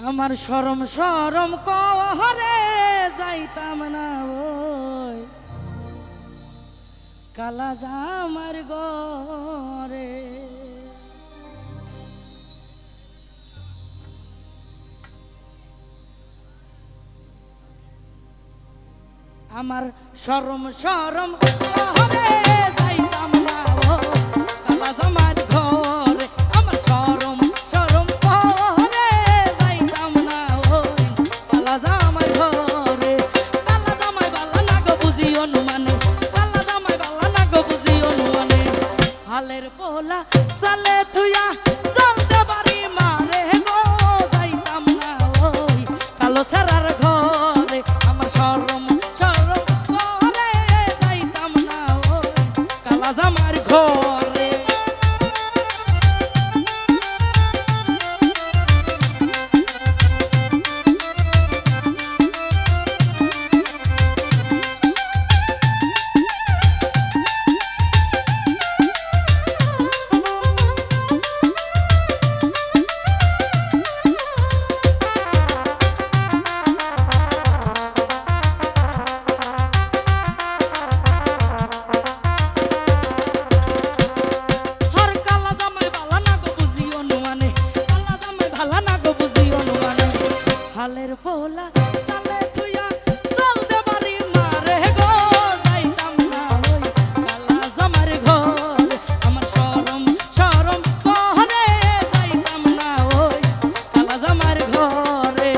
আমার শরম শরম কহরে যাইতাম না ওই কালা জামার ঘরে। আমার শরম শরম কহরে যাইতাম না ওই কালা জামার ঘরে। আমার শরম শরম কহরে যাইতাম না ওই কালা জামার ঘরে। কালা জামাই বালা না গো বুঝি অনুমানে, কালা জামাই বালা না গো বুঝি অনুমানে। হালের পোলা সালে থুয়া চলতে পারি মারে গো যাইতাম না ওই কালো সারার ঘরে। আমার শরম শরম করে যাইতাম না ওই কালা জামার ঘরে। হালের পোলা সালে তুইয়া চলতে পারি মারে গো যাইতাম না ওই কালা জামার ঘর। আমার শরম শরম করে যাইতাম না ওই কালা জামার ঘরে।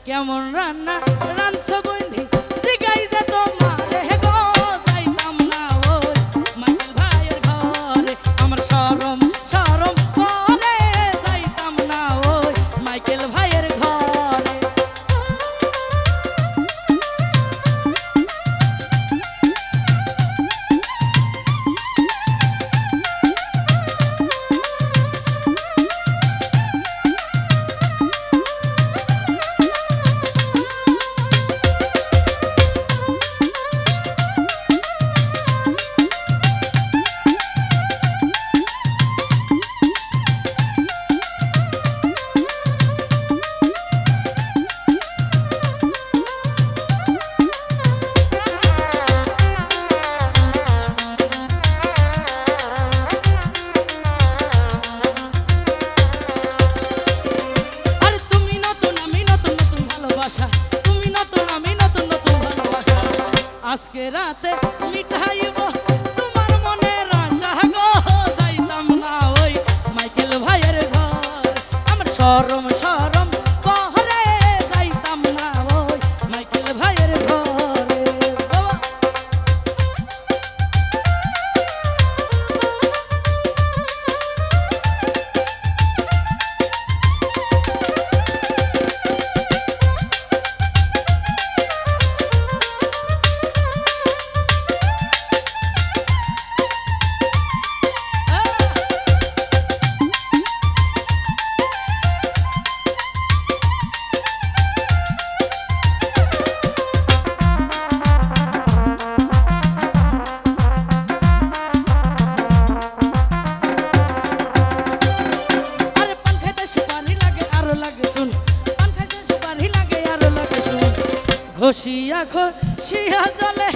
কেমন রান্না রানছ বন্ধি জিগাই যে তোমারে গো যাইতাম না ওই মাইকেল ভাইয়ের ঘরে। আমার শরম শরম করে যাইতাম না ওই মাইকেল ভাইয়ের ঘরে। আজকে রাতে মিঠাইব তোমার মনের আশা গো যাইতাম না ওই মাইকেল ভাইয়ের ঘর। আমার শরম শরম করে যাইতাম না ওই মাইকেল ভাইয়ের ঘরে। ঘষিয়া ঘষিয়া জলে